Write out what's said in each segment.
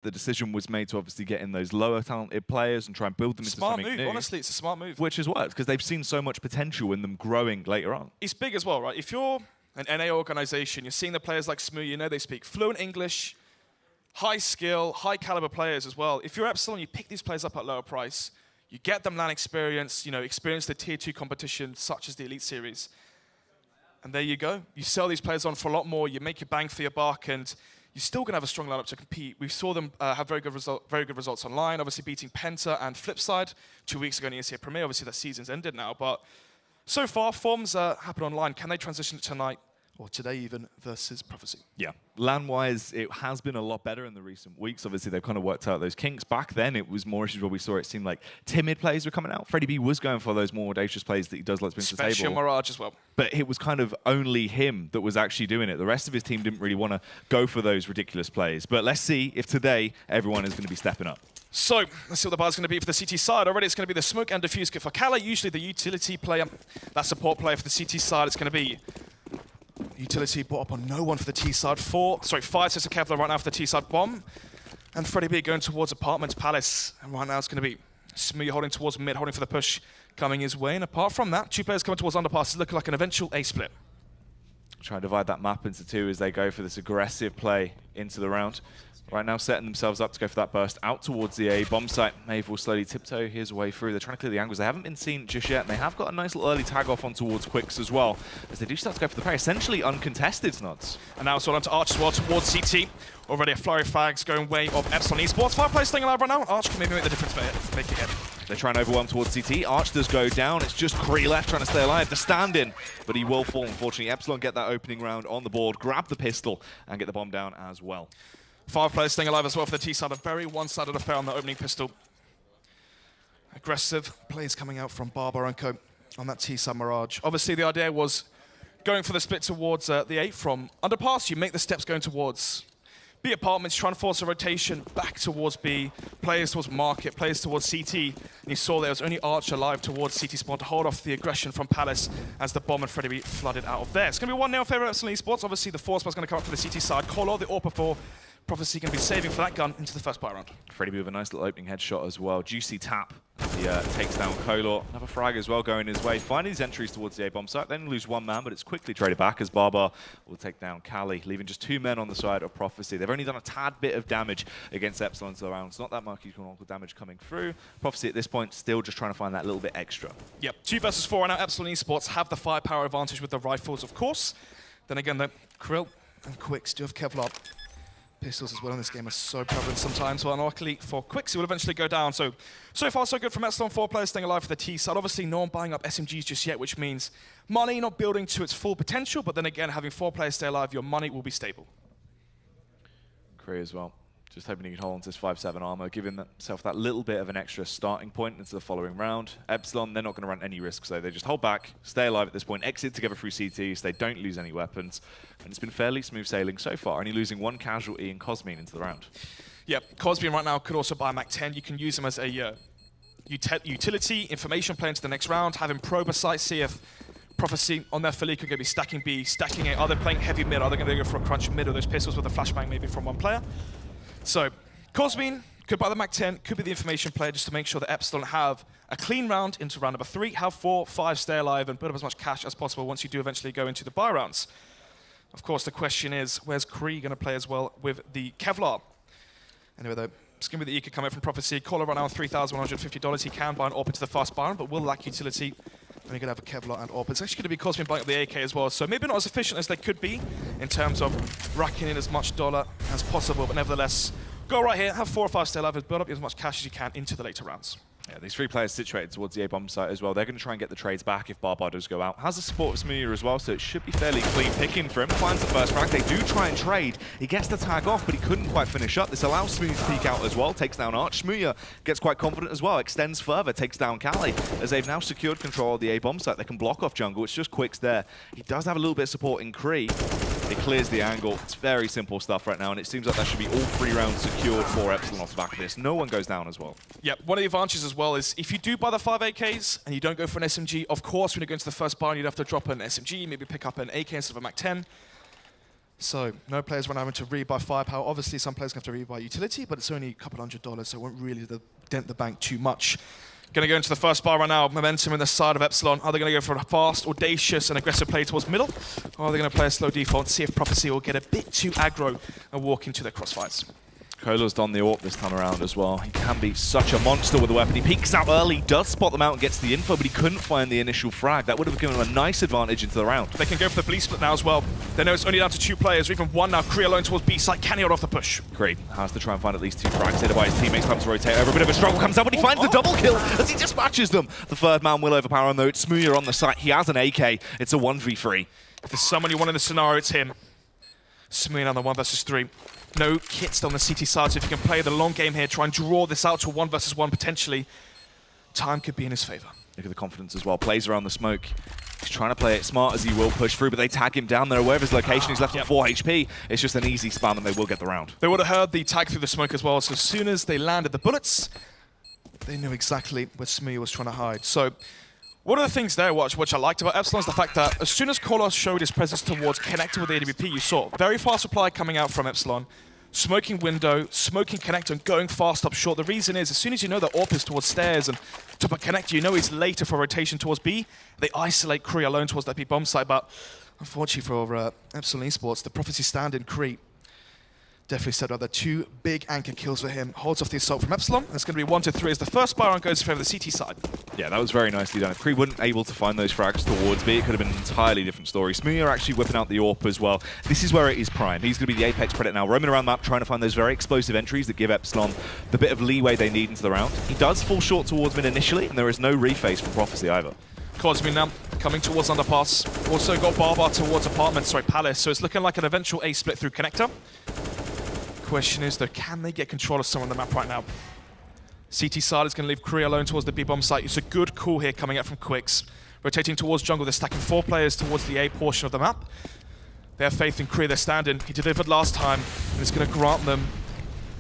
the decision was made to obviously get in those lower talented players and try and build them into something new. Smart move, honestly, it's a smart move. Which has worked, because they've seen so much potential in them growing later on. It's big as well, right? If you're an NA organization, you're seeing the players like Smooth, you know they speak fluent English, high skill, high caliber players as well. If you're Epsilon, you pick these players up at lower price, you get them LAN experience, experience the tier 2 competition such as the Elite Series. And there you go. You sell these players on for a lot more, you make your bang for your buck, and you're still going to have a strong lineup to compete. We saw them have very good results online, obviously beating Penta and Flipside 2 weeks ago in the ESEA Premier. Obviously, that season's ended now, but so far, forms happen online. Can they transition it tonight, or today even, versus Prophecy? Yeah. LAN-wise, it has been a lot better in the recent weeks. Obviously, they've kind of worked out those kinks. Back then, it was more issues where we saw it seemed like timid plays were coming out. Freddie B was going for those more audacious plays that he does like to bring to the table. Especially Mirage as well. But it was kind of only him that was actually doing it. The rest of his team didn't really want to go for those ridiculous plays. But let's see if today everyone is going to be stepping up. So, let's see what the buy's going to be for the CT side. Already it's going to be the Smoke and Diffuse kit for Kala, usually the utility player. That support player for the CT side, it's going to be utility brought up on no one for the T side. 5 sets of Kevlar right now for the T side bomb. And Freddie B going towards Apartments Palace. And right now it's going to be Smooth holding towards mid, holding for the push coming his way. And apart from that, 2 players coming towards underpass. It's looking like an eventual A split. Try and divide that map into 2 as they go for this aggressive play into the round. Right now setting themselves up to go for that burst out towards the A bomb site. Maeve will slowly tiptoe his way through. They're trying to clear the angles. They haven't been seen just yet, and they have got a nice little early tag off on towards Quicks as well, as they do start to go for the parry. Essentially uncontested, Snods. And now it's all on to Arch as well towards CT. Already a flurry of frags going way of Epsilon Esports. 5 players staying alive right now. Arch can maybe make the difference, make it hit. They try and overwhelm towards CT. Arch does go down. It's just Kree left trying to stay alive. The stand-in, but he will fall, unfortunately. Epsilon get that opening round on the board, grab the pistol, and get the bomb down as well. 5 players staying alive as well for the T side. A very one-sided affair on the opening pistol. Aggressive plays coming out from Barber and Co on that T side Mirage. Obviously, the idea was going for the split towards the 8 from underpass. You make the steps going towards B Apartments, trying to force a rotation back towards B, players towards Market, players towards CT. And you saw there was only Arch alive towards CT spawn to hold off the aggression from Palace as the bomb and Freddie B flooded out of there. It's going to be 1-0 favor of Epsilon Esports. Obviously, the 4 spot's going to come up for the CT side. Colo, the AWP 4. Prophecy going to be saving for that gun into the first buy round. Freddie B with a nice little opening headshot as well. Juicy tap. He takes down Kolor. Another frag as well going his way. Finding his entries towards the A-bomb site. Then lose 1 man, but it's quickly traded back as Barbar will take down Kali, leaving just 2 men on the side of Prophecy. They've only done a tad bit of damage against Epsilon to the round. It's not that much economical damage coming through. Prophecy at this point still just trying to find that little bit extra. Yep, 2 versus 4 right now. Epsilon Esports have the firepower advantage with the rifles, of course. Then again, the Krill and Quicks do have Kevlar. Pistols as well in this game are so prevalent sometimes. Well, unluckily for Quicks, he will eventually go down. So far, so good from Epsilon. 4 players staying alive for the T side. Obviously, no one buying up SMGs just yet, which means money not building to its full potential. But then again, having 4 players stay alive, your money will be stable. Kree as well. Just hoping he can hold on to his 5-7 armor, giving himself that little bit of an extra starting point into the following round. Epsilon, they're not going to run any risks, though. They just hold back, stay alive at this point, exit together through CT, so they don't lose any weapons. And it's been fairly smooth sailing so far, only losing 1 casualty in Cosmine into the round. Yeah, Cosmine right now could also buy a Mac 10. You can use him as a utility, information play into the next round, have him probe a site, see if Prophecy on their Felica going to be stacking B, stacking A. Are they playing heavy mid? Are they going to go for a crunch mid of those pistols with a flashbang maybe from 1 player? So, Cosmine could buy the Mac 10, could be the information player just to make sure that Epsilon have a clean round into round number 3, have 4, 5 stay alive, and build up as much cash as possible once you do eventually go into the buy rounds. Of course, the question is, where's Kree going to play as well with the Kevlar? Anyway, though, it's going to be the Eka coming from Prophecy. Caller right now on $3,150. He can buy an AWP into the fast buy round, but will lack utility. And you're going to have a Kevlar and AWP. It's actually going to be Cosmine buying up the AK as well, so maybe not as efficient as they could be in terms of racking in as much dollar as possible, but nevertheless, go right here, have 4 or 5 stay alive, build up as much cash as you can into the later rounds. Yeah, these 3 players situated towards the A-bomb site as well. They're going to try and get the trades back if Barbar does go out. Has the support of Smooya as well, so it should be fairly clean picking for him. Finds the first frag. They do try and trade. He gets the tag off, but he couldn't quite finish up. This allows Smooya to peek out as well. Takes down Arch. Smooya gets quite confident as well. Extends further. Takes down Kali. As they've now secured control of the A-bomb site, they can block off jungle. It's just Quicks there. He does have a little bit of support in Kree. It clears the angle. It's very simple stuff right now, and it seems like that should be all 3 rounds secured for Epsilon off the back of this. No one goes down as well. Yep, one of the advantages as well is if you do buy the 5 AKs and you don't go for an SMG, of course, when you go into the first buy, you'd have to drop an SMG, maybe pick up an AK instead of a Mac 10. So no players run having to rebuy firepower. Obviously, some players have to rebuy utility, but it's only a couple $100, so it won't really dent the bank too much. Going to go into the first bar right now. Momentum in the side of Epsilon. Are they going to go for a fast, audacious, and aggressive play towards middle? Or are they going to play a slow default and see if Prophecy will get a bit too aggro and walk into their crossfires? Kolo's done the AWP this time around as well. He can be such a monster with a weapon. He peeks out early, does spot them out and gets the info, but he couldn't find the initial frag. That would have given him a nice advantage into the round. They can go for the police split now as well. They know it's only down to 2 players, or even 1 now. Kree alone towards B side. Can he hold off the push? Kree has to try and find at least 2 frags. Hit by his teammates, time to rotate over. A bit of a struggle comes up, but he finds the double kill as he dispatches them. The third man will overpower him though. It's Smooya on the site. He has an AK. It's a 1v3. If there's someone you want in the scenario, it's him. Smooya on the 1 versus 3. No kits on the CT side, so if you can play the long game here, try and draw this out to a 1 versus 1 potentially, time could be in his favor. Look at the confidence as well. Plays around the smoke. He's trying to play it smart as he will push through, but they tag him down. They're aware of his location. He's left on 4 HP. It's just an easy spam and they will get the round. They would have heard the tag through the smoke as well, so as soon as they landed the bullets, they knew exactly where Smooya was trying to hide. So one of the things there, which I liked about Epsilon, is the fact that as soon as Kolos showed his presence towards connecting with the AWP, you saw very fast reply coming out from Epsilon, smoking window, smoking connector, and going fast up short. The reason is, as soon as you know that AWP is towards stairs and top of connector, you know he's later for rotation towards B. They isolate Kree alone towards that B bomb site, but unfortunately for Epsilon Esports, the Prophecy stand in Kree definitely set up the 2 big anchor kills for him. Holds off the assault from Epsilon. It's going to be 1 to 3 as the first buy round goes in favor of the CT side. Yeah, that was very nicely done. If Kree weren't able to find those frags towards B, it could have been an entirely different story. Smooya are actually whipping out the AWP as well. This is where it is prime. He's going to be the apex predator now, roaming around the map, trying to find those very explosive entries that give Epsilon the bit of leeway they need into the round. He does fall short towards mid initially, and there is no reface from Prophecy either. Cosmin now coming towards underpass. Also got Barbar towards Palace. So it's looking like an eventual A split through connector. Question is though, can they get control of some of the map right now? CT side is going to leave Kree alone towards the B bomb site. It's a good call here coming out from Quicks. Rotating towards jungle, they're stacking 4 players towards the A portion of the map. They have faith in Kree, they're standing. He delivered last time, and it's going to grant them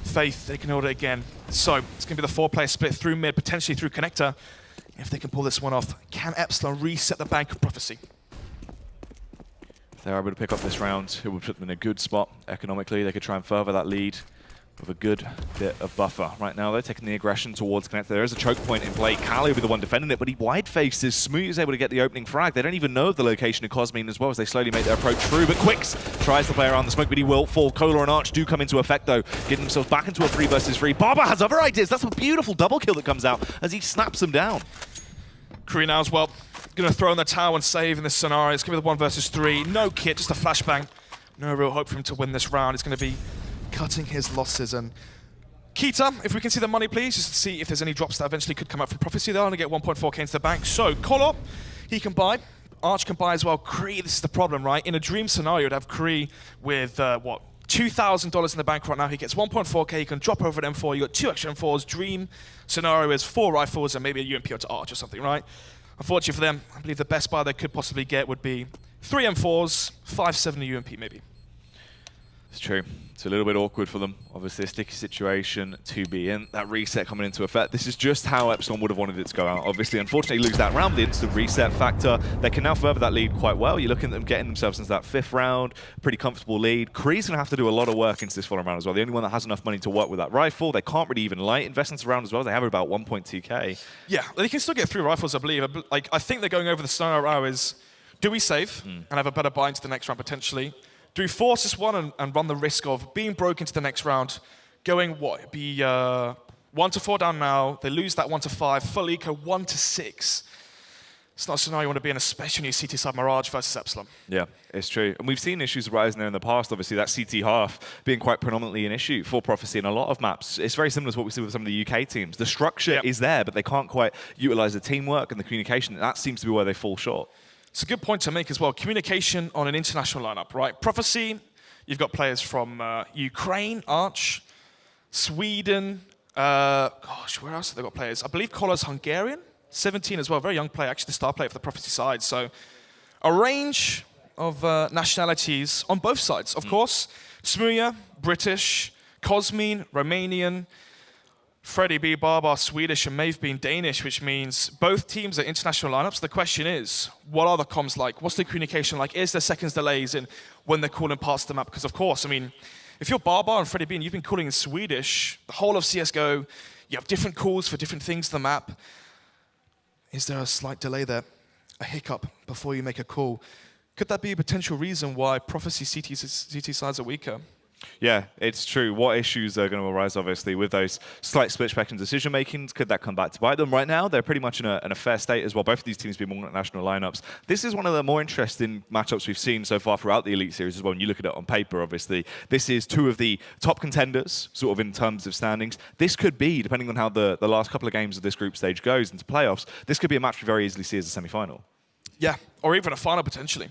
faith they can hold it again. So it's going to be the 4-player split through mid, potentially through connector. If they can pull this one off, can Epsilon reset the bank of Prophecy? If they're able to pick up this round, it would put them in a good spot economically. They could try and further that lead with a good bit of buffer. Right now, they're taking the aggression towards connector. There is a choke point in play. Kali will be the one defending it, but he wide faces. Smooya is able to get the opening frag. They don't even know of the location of Cosmin as well as they slowly make their approach through. But Quicks tries to play around the smoke, but he will fall. Kola and Arch do come into effect though, getting themselves back into a 3 versus 3. Barber has other ideas. That's a beautiful double kill that comes out as he snaps them down. Kree now as well. Going to throw in the tower and save in this scenario. It's going to be the 1 versus 3. No kit, just a flashbang. No real hope for him to win this round. It's going to be cutting his losses. And Keita, if we can see the money, please, just to see if there's any drops that eventually could come out from Prophecy. They'll only get 1.4k into the bank. So, Kolo, he can buy. Arch can buy as well. Kree, this is the problem, right? In a dream scenario, you'd have Kree with, what, $2,000 in the bank right now. He gets 1.4k. He can drop over at M4. You got 2 extra M4s. Dream scenario is 4 rifles and maybe a UMP to Arch or something, right? Unfortunately for them, I believe the best buy they could possibly get would be 3 M4s, 5.7 UMP maybe. It's true. It's a little bit awkward for them. Obviously, a sticky situation to be in. That reset coming into effect. This is just how Epsilon would have wanted it to go out. Obviously, unfortunately, lose that round. The instant reset factor. They can now further that lead quite well. You're looking at them getting themselves into that 5th round. Pretty comfortable lead. Kree's going to have to do a lot of work into this following round as well. The only one that has enough money to work with that rifle. They can't really even light investments around as well. They have about 1.2k. Yeah, they can still get 3 rifles, I believe. Like, I think they're going over the scenario is, do we save and have a better buy into the next round potentially? Do we force this one and run the risk of being broke into the next round, going what? It'd be 1 to 4 down now. They lose that 1 to 5. Full eco 1 to 6. It's not a scenario you want to be in, especially when you CT side Mirage versus Epsilon. Yeah, it's true. And we've seen issues arising there in the past. Obviously, that CT half being quite predominantly an issue for Prophecy in a lot of maps. It's very similar to what we see with some of the UK teams. The structure is there, but they can't quite utilize the teamwork and the communication. That seems to be where they fall short. It's a good point to make as well. Communication on an international lineup, right? Prophecy, you've got players from Ukraine, Arch, Sweden. Gosh, where else have they got players? I believe Kolo's Hungarian, 17 as well. Very young player, actually the star player for the Prophecy side. So a range of nationalities on both sides, of course. Smooya, British, Cosmin, Romanian. Freddie B, Barbar, Swedish, and Maeve being Danish, which means both teams are international lineups. The question is, what are the comms like? What's the communication like? Is there seconds delays in when they're calling parts of the map? Because of course, I mean, if you're Barbar and Freddie B and you've been calling in Swedish, the whole of CSGO, you have different calls for different things to the map. Is there a slight delay there? A hiccup before you make a call? Could that be a potential reason why Prophecy CT sides are weaker? Yeah, it's true. What issues are going to arise, obviously, with those slight split-spec decision-makings? Could that come back to bite them? Right now, they're pretty much in a fair state as well. Both of these teams being multinational lineups. This is one of the more interesting matchups we've seen so far throughout the Elite Series as well. When you look at it on paper, obviously, this is two of the top contenders, sort of in terms of standings. This could be, depending on how the last couple of games of this group stage goes into playoffs, this could be a match we very easily see as a semi-final. Yeah, or even a final, potentially.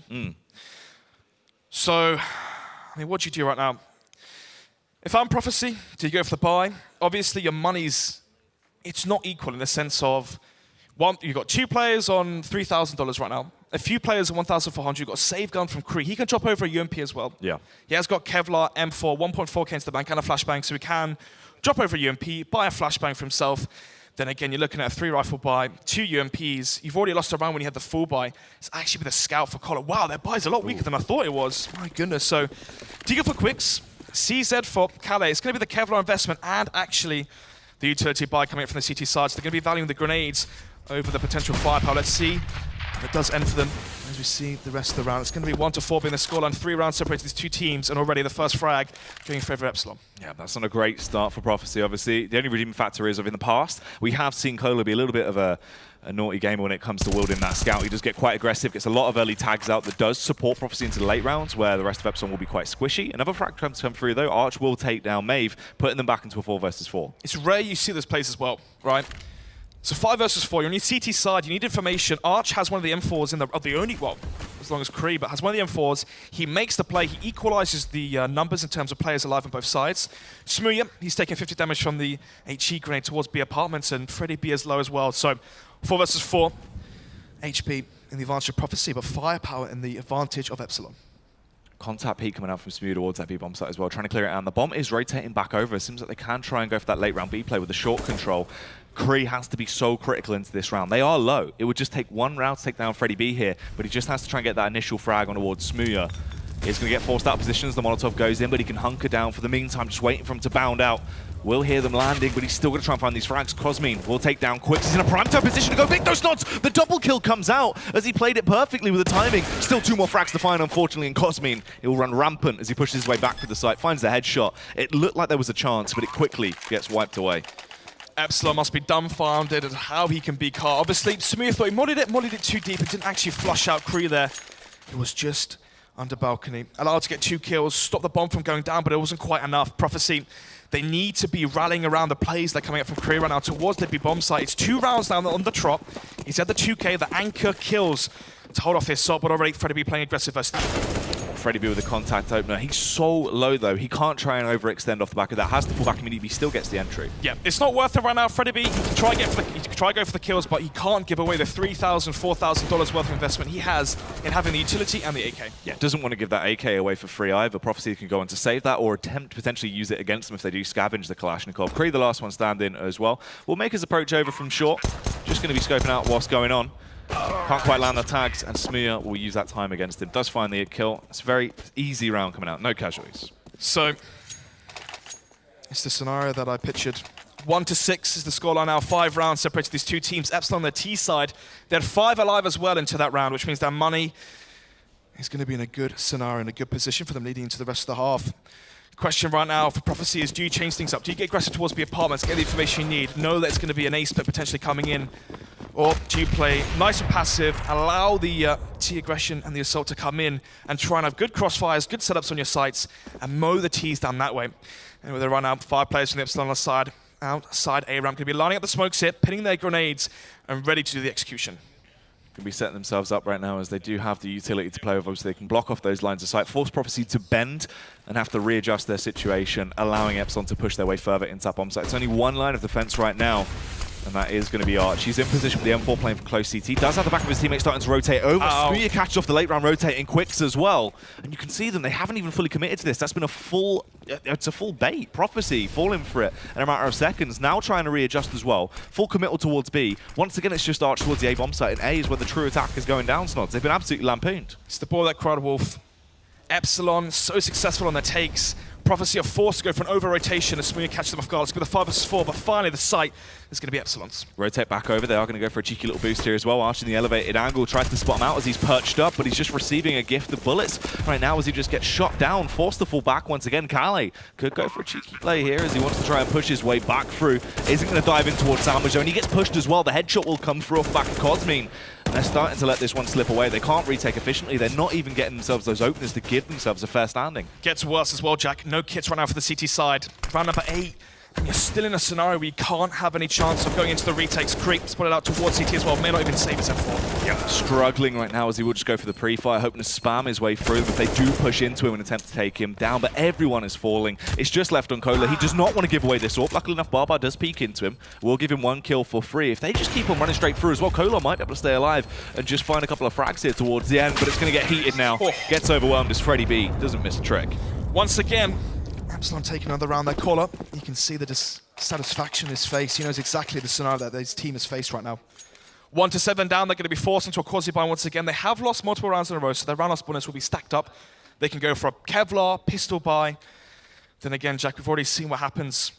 So, I mean, what do you do right now? If I'm Prophecy, do you go for the buy? Obviously, your money's, it's not equal in the sense of, one, you've got 2 players on $3,000 right now. A few players on 1,400. You've got a save gun from Kree. He can drop over a UMP as well. Yeah. He has got Kevlar, M4, 1.4k into the bank, and a flashbang, so he can drop over a UMP, buy a flashbang for himself. Then again, you're looking at a 3-rifle buy, 2 UMPs. You've already lost a round when you had the full buy. It's actually with a scout for collar. Wow, that buy's a lot weaker than I thought it was. My goodness. So, do you go for quicks? CZ for Calais. It's going to be the Kevlar investment and actually the utility buy coming up from the CT side. So they're going to be valuing the grenades over the potential firepower. Let's see if it does end for them as we see the rest of the round. It's going to be 1-4 being the scoreline. 3 rounds separated these 2 teams, and already the first frag going in favour of Epsilon. Yeah, that's not a great start for Prophecy, obviously. The only redeeming factor is, in the past, we have seen Cola be a little bit of a naughty gamer when it comes to wielding that scout. He does get quite aggressive, gets a lot of early tags out that does support Prophecy into the late rounds, where the rest of Epsilon will be quite squishy. Another frag comes to come through, though. Arch will take down Maeve, putting them back into a 4 versus 4. It's rare you see this place as well, right? So 5 versus 4, you're on your CT side, you need information. Arch has one of the M4s in the only, well, as long as Kree, but has one of the M4s. He makes the play, he equalizes the numbers in terms of players alive on both sides. Smooya, he's taking 50 damage from the HE grenade towards B apartments, and Freddie B is low as well. So 4 versus 4, HP in the advantage of Prophecy, but firepower in the advantage of Epsilon. Contact peak coming out from Smooya towards that B bomb site as well, trying to clear it out. And the bomb is rotating back over. It seems like they can try and go for that late round B play with the short control. Kree has to be so critical into this round. They are low. It would just take 1 round to take down Freddie B here, but he just has to try and get that initial frag on towards Smooya. He's going to get forced out positions. The Molotov goes in, but he can hunker down for the meantime, just waiting for him to bound out. We'll hear them landing, but he's still going to try and find these frags. Cosmine will take down Quicks. He's in a prime time position to go big those nods. The double kill comes out as he played it perfectly with the timing. Still 2 more frags to find, unfortunately, and Cosmine, he'll run rampant as he pushes his way back to the site, finds the headshot. It looked like there was a chance, but it quickly gets wiped away. Epsilon must be dumbfounded at how he can be caught. Obviously, Smooth thought he mollied it too deep. It didn't actually flush out Kree there. It was just under balcony. Allowed to get 2 kills, stop the bomb from going down, but it wasn't quite enough. Prophecy, they need to be rallying around the plays that are coming up from Kree right now towards the B bomb site. It's 2 rounds down on the trot. He's at the 2K, the anchor kills to hold off this assault, but already Freddie B playing aggressive versus Freddie B with the contact opener. He's so low, though. He can't try and overextend off the back of that. Has to fall back immediately. He still gets the entry. Yeah, it's not worth it right now. Freddie B, he can try go for the kills, but he can't give away the $3,000, $4,000 worth of investment he has in having the utility and the AK. Yeah, doesn't want to give that AK away for free either. Prophecy can go on to save that or attempt to potentially use it against them if they do scavenge the Kalashnikov. Kree, the last one standing as well, will make his approach over from short. Just going to be scoping out what's going on. Can't quite land the tags, and Smooya will use that time against him. Does find the kill. It's a very easy round coming out. No casualties. So, it's the scenario that I pictured. 1-6 is the scoreline now. 5 rounds separated these 2 teams. Epsilon on their T side. They had 5 alive as well into that round, which means their money is going to be in a good scenario, in a good position for them leading into the rest of the half. Question right now for Prophecy is, do you change things up? Do you get aggressive towards the apartments, get the information you need, know that it's going to be an ace split potentially coming in? Or do you play nice and passive, allow the T aggression and the assault to come in and try and have good crossfires, good setups on your sites, and mow the Ts down that way? And with a run out, 5 players from the Epsilon on the side, outside A-ramp, going to be lining up the smokes here, pinning their grenades, and ready to do the execution. Going to be setting themselves up right now as they do have the utility to play with, so they can block off those lines of sight, force Prophecy to bend and have to readjust their situation, allowing Epsilon to push their way further into that bomb site. It's only 1 line of defense right now. And that is going to be Arch. He's in position with the M4 playing for close CT. Does have the back of his teammate starting to rotate over. Smooya catches off the late round rotating quicks as well. And you can see them, they haven't even fully committed to this. That's been it's a full bait. Prophecy falling for it in a matter of seconds. Now trying to readjust as well. Full committal towards B. Once again, it's just Arch towards the A bomb site. And A is where the true attack is going down, Snods. They've been absolutely lampooned. It's the ball that cried wolf. Epsilon, so successful on their takes. Prophecy are forced to go for an over-rotation as Smooya catches them off guard. It's going to be the 5 vs 4, but finally the site is going to be Epsilon's. Rotate back over. They are going to go for a cheeky little boost here as well. Arch in the elevated angle tries to spot him out as he's perched up, but he's just receiving a gift of bullets right now as he just gets shot down, forced to fall back once again. Kale could go for a cheeky play here as he wants to try and push his way back through. Isn't going to dive in towards Sandwich zone. He gets pushed as well. The headshot will come through off the back of Cosmine. And they're starting to let this one slip away. They can't retake efficiently. They're not even getting themselves those openers to give themselves a fair standing. Gets worse as well, Jack. No kits right now for the CT side. Round number 8. And you're still in a scenario where you can't have any chance of going into the retakes. Creep spotted out towards CT as well. May not even save his F4. Yeah, struggling right now as he will just go for the pre-fire, hoping to spam his way through. But they do push into him and attempt to take him down. But everyone is falling. It's just left on Cola. He does not want to give away this AWP. Luckily enough, Barbar does peek into him. We'll give him 1 kill for free. If they just keep on running straight through as well, Cola might be able to stay alive and just find a couple of frags here towards the end. But it's going to get heated now. Gets overwhelmed as Freddy B doesn't miss a trick. Once again, Epsilon taking another round. Their call up. You can see the dissatisfaction in his face. He knows exactly the scenario that his team has faced right now. 1 to 7 down. They're going to be forced into a quasi-buy once again. They have lost multiple rounds in a row, so their round loss bonus will be stacked up. They can go for a Kevlar, pistol buy. Then again, Jack, we've already seen what happens.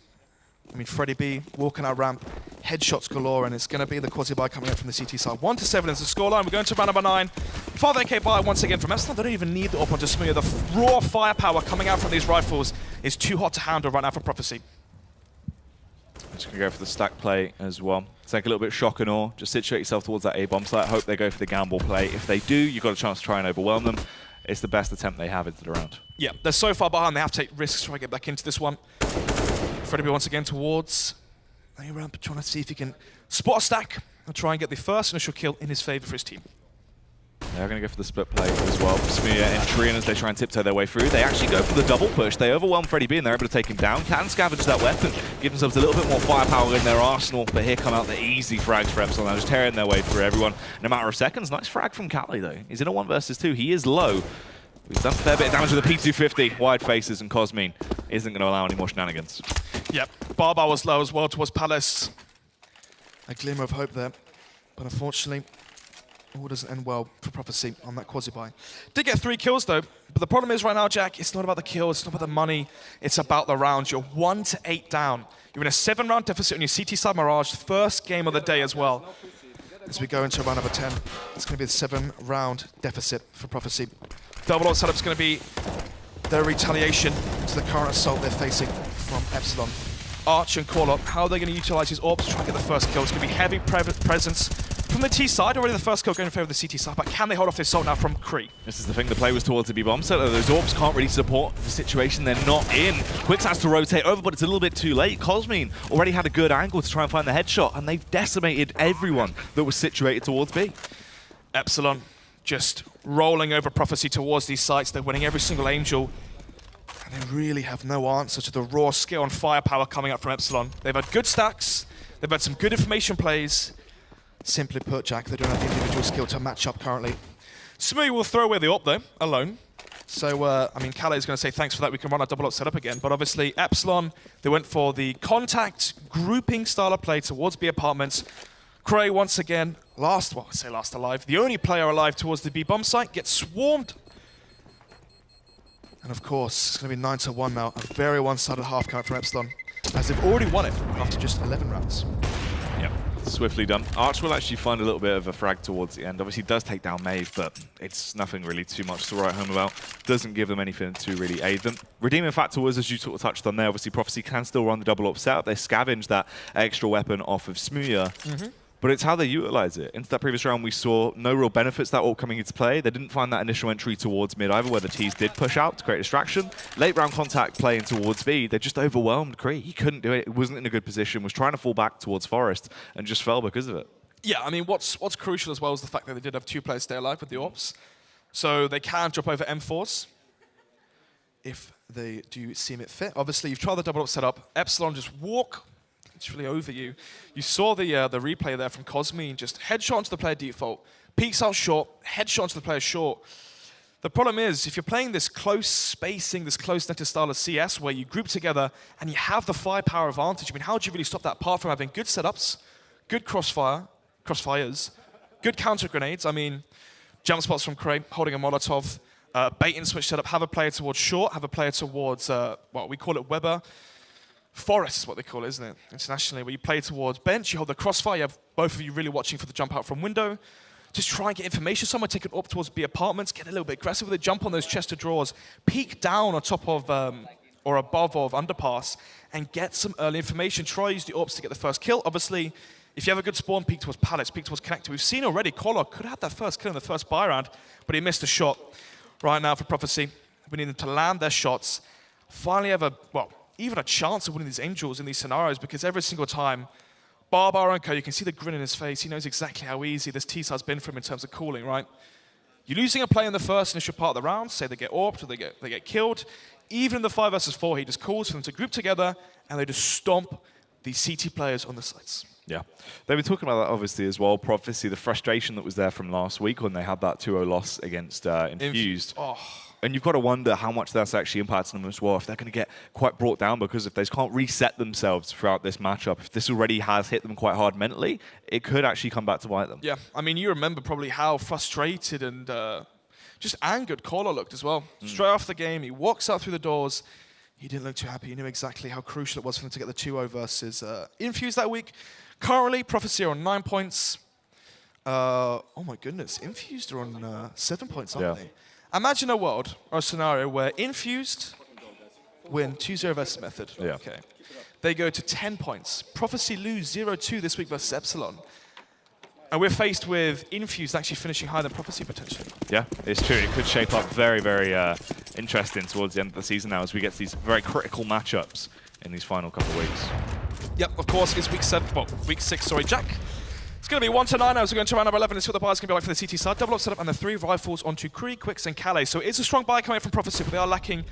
I mean, Freddy B walking out ramp, headshots galore, and it's going to be the quasi-buy coming up from the CT side. 1 to 7 is the scoreline. We're going to round number 9. 5 AK buy once again from Epsilon. They don't even need the up onto Smooya. The raw firepower coming out from these rifles is too hot to handle right now for Prophecy. Just going to go for the stack play as well. Take a little bit of shock and awe. Just situate yourself towards that A-bomb site. Hope they go for the gamble play. If they do, you've got a chance to try and overwhelm them. It's the best attempt they have into the round. Yeah, they're so far behind. They have to take risks trying to get back into this one. Freddy B once again towards A ramp, trying to see if he can spot a stack and try and get the first initial kill in his favor for his team. They're going to go for the split play as well. Smooya entry, and as they try and tiptoe their way through, they actually go for the double push. They overwhelm Freddy B and they're able to take him down. Can scavenge that weapon, give themselves a little bit more firepower in their arsenal. But here come out the easy frags for Epsilon. They're just tearing their way through everyone in a matter of seconds. Nice frag from Kale though. He's in a 1 versus 2. He is low. He's done a fair bit of damage with the P250. Wide faces, and Cosmine isn't going to allow any more shenanigans. Yep, Barbar was low as well towards Palace. A glimmer of hope there, but unfortunately, all doesn't end well for Prophecy on that quasi-buy. Did get 3 kills though, but the problem is right now, Jack, it's not about the kills, it's not about the money, it's about the rounds. You're 1 to 8 down. You're in a 7-round deficit on your CT side Mirage, first game of the day as well. As we go into round number 10, it's going to be a 7-round deficit for Prophecy. Double ult setup's going to be their retaliation to the current assault they're facing from Epsilon. Arch and Call Up, how are they going to utilize his AWPs to try and get the first kill? It's going to be heavy presence from the T side. Already the first kill going in favor of the CT side, but can they hold off this assault now from Kree? This is the thing, the play was towards the B-bomb set. Those AWPs can't really support the situation they're not in. Quicks has to rotate over, but it's a little bit too late. Cosmine already had a good angle to try and find the headshot, and they've decimated everyone that was situated towards B. Epsilon just rolling over Prophecy towards these sites. They're winning every single Angel. And they really have no answer to the raw skill and firepower coming up from Epsilon. They've had good stacks. They've had some good information plays. Simply put, Jack, they don't have the individual skill to match up currently. Smooya will throw away the AWP though, alone. So, I mean, Kale is going to say thanks for that. We can run our double up setup again. But obviously, Epsilon, they went for the contact grouping style of play towards B apartments. Cray once again, last alive. The only player alive towards the B bomb site gets swarmed. And of course, it's going to be 9 to 1 now. A very one-sided half count for Epsilon, as they've already won it after just 11 rounds. Yep, swiftly done. Arch will actually find a little bit of a frag towards the end. Obviously, does take down Maeve, but it's nothing really too much to write home about. Doesn't give them anything to really aid them. Redeeming factor was, as you sort of touched on there, obviously Prophecy can still run the double up setup. They scavenge that extra weapon off of Smooya. But it's how they utilize it. Into that previous round, we saw no real benefits that all coming into play. They didn't find that initial entry towards mid either, where the T's did push out to create distraction. Late round contact playing towards B, they just overwhelmed Kree. He couldn't do it. It wasn't in a good position. Was trying to fall back towards Forest and just fell because of it. Yeah, I mean, what's crucial as well is the fact that they did have 2 players stay alive with the AWPs. So they can drop over M4s if they do seem it fit. Obviously, you've tried the double up setup. Epsilon just walk literally over you. You saw the replay there from Cosme, just headshot into the player default, peeks out short, headshot into the player short. The problem is, if you're playing this close spacing, this close-netted style of CS, where you group together and you have the firepower advantage, I mean, how do you really stop that apart from having good setups, good crossfires, good counter grenades? I mean, jump spots from Craig, holding a Molotov, bait and switch setup, have a player towards short, have a player towards, well, we call it Weber. Forest is what they call it, isn't it, internationally, where you play towards bench, you hold the crossfire, you have both of you really watching for the jump out from window. Just try and get information somewhere, take it up towards B apartments, get a little bit aggressive with it, jump on those chest of drawers, peek down on top of, or above of underpass, and get some early information. Try use the orbs to get the first kill. Obviously, if you have a good spawn, peek towards pallets, peek towards connector. We've seen already, Collar could have that first kill in the first buy round, but he missed a shot. Right now for Prophecy, we need them to land their shots, finally have a, well, even a chance of winning these Angels in these scenarios, because every single time, Barbar and Co, you can see the grin in his face. He knows exactly how easy this T-side's been for him in terms of cooling, right? You're losing a play in the first initial part of the round, say they get orbed or they get killed. Even in the 5 versus 4, he just calls for them to group together and they just stomp these CT players on the sides. Yeah, they were talking about that obviously as well. Prophecy, the frustration that was there from last week when they had that 2-0 loss against Infused. Oh. And you've got to wonder how much that's actually impacting them as well. If they're going to get quite brought down because if they can't reset themselves throughout this matchup, if this already has hit them quite hard mentally, it could actually come back to bite them. Yeah, I mean, you remember probably how frustrated and just angered Collar looked as well. Straight off the game, he walks out through the doors. He didn't look too happy. He knew exactly how crucial it was for them to get the 2-0 versus Infused that week. Currently, Prophecy are on 9 points. Oh my goodness, Infused are on 7 points, aren't they? Imagine a world or a scenario where Infused win 2-0 versus Method. Yeah. Okay. They go to 10 points. Prophecy lose 0-2 this week versus Epsilon. And we're faced with Infused actually finishing higher than Prophecy potentially. Yeah, it's true. It could shape up very, very interesting towards the end of the season now as we get to these very critical matchups in these final couple of weeks. Yep, of course, it's week 6, sorry, Jack. It's going to be 1-9 as we go into round number 11. Let's see what the buy's going to be like for the CT side. Double up setup and the 3 rifles onto Kree, Quicks, and Calais. So it's a strong buy coming from Prophecy, but they are lacking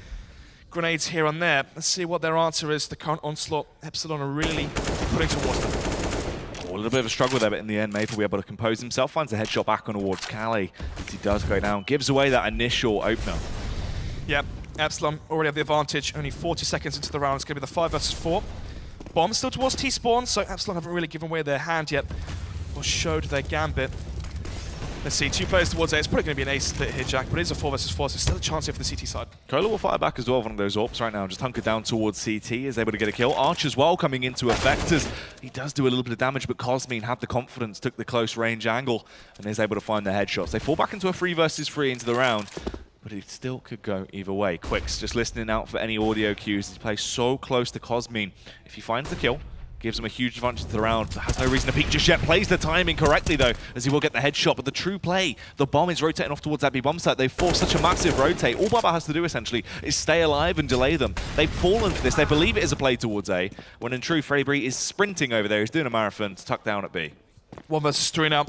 grenades here and there. Let's see what their answer is. The current onslaught, Epsilon are really putting towards them. Oh, a little bit of a struggle there, but in the end, Maple will be able to compose himself. Finds a headshot back on towards Calais as he does go down. Gives away that initial opener. Yep, Epsilon already have the advantage. Only 40 seconds into the round. It's going to be the 5 versus 4. Bomb still towards T-spawn, so Epsilon haven't really given away their hand yet. Or showed their gambit. Let's see, 2 players towards A. It's probably going to be an ace split here, Jack, but it is a 4 versus 4, so still a chance here for the CT side. Cola will fire back as well, one of those AWPs right now, just hunkered down towards CT, is able to get a kill. Arch as well coming into effect as he does do a little bit of damage, but Cosmine had the confidence, took the close range angle, and is able to find their headshots. They fall back into a 3 versus 3 into the round, but it still could go either way. Quicks just listening out for any audio cues. He plays so close to Cosmine. If he finds the kill, gives him a huge advantage to the round. Has no reason to peek just yet. Plays the timing correctly, though, as he will get the headshot. But the true play, the bomb is rotating off towards that B bomb site. They've forced such a massive rotate. All Baba has to do, essentially, is stay alive and delay them. They've fallen for this. They believe it is a play towards A, when in true, Freddy Bree is sprinting over there. He's doing a marathon to tuck down at B. 1 versus 3 now.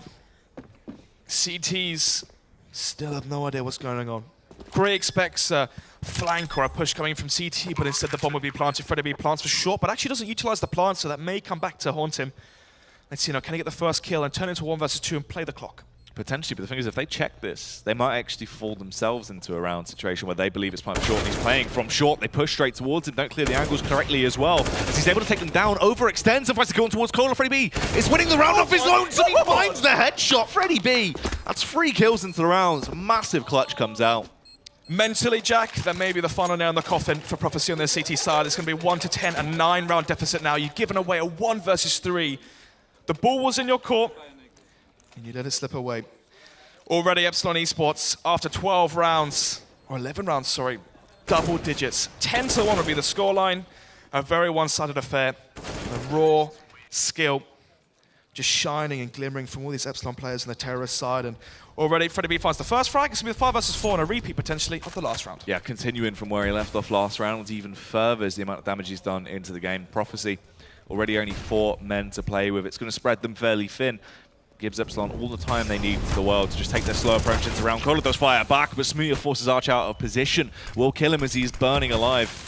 CTs still have no idea what's going on. Gray expects a flank or a push coming from CT, but instead the bomb will be planted. Freddy B plants for short, but actually doesn't utilize the plant, so that may come back to haunt him. Let's see now, can he get the first kill and turn into 1 versus 2 and play the clock? Potentially, but the thing is, if they check this, they might actually fall themselves into a round situation where they believe it's planted short and he's playing from short. They push straight towards him, don't clear the angles correctly as well. As he's able to take them down, overextends and finds to go on towards Cola. Freddy B is winning the round off his own, so he finds the headshot. Freddy B, that's 3 kills into the round. Massive clutch comes out. Mentally, Jack, that may be the final nail in the coffin for Prophecy on their CT side. It's going to be 1-10, a 9-round deficit now. You've given away a 1 versus 3. The ball was in your court, and you let it slip away. Already Epsilon Esports, after 12 rounds, or 11 rounds, sorry, double digits. 10-1 would be the scoreline. A very one-sided affair. A raw skill just shining and glimmering from all these Epsilon players on the terrorist side. And already Freddy B finds the first frag. It's going to be the 5 versus 4 and a repeat potentially of the last round. Yeah, continuing from where he left off last round, even furthers the amount of damage he's done into the game. Prophecy, already only 4 men to play with. It's going to spread them fairly thin. Gives Epsilon all the time they need to the world to just take their slow approach into round. Cola does fire back, but Smoothie forces Arch out of position. Will kill him as he's burning alive.